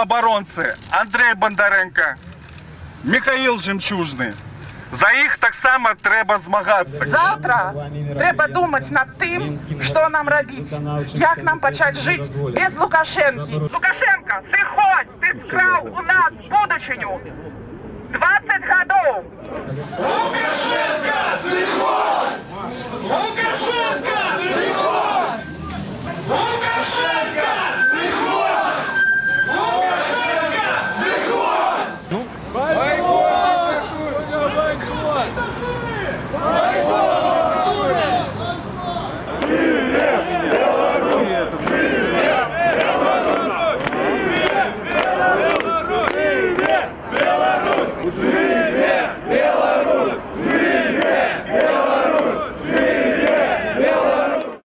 самооборонцы Андрей Бондаренко, Михаил Жемчужний. За їх так само треба змагатися. Завтра треба думати над тим, що нам робити, як нам почати жити без Лукашенки. Лукашенко, ти ходь, ти вкрав у нас будущину 20 років.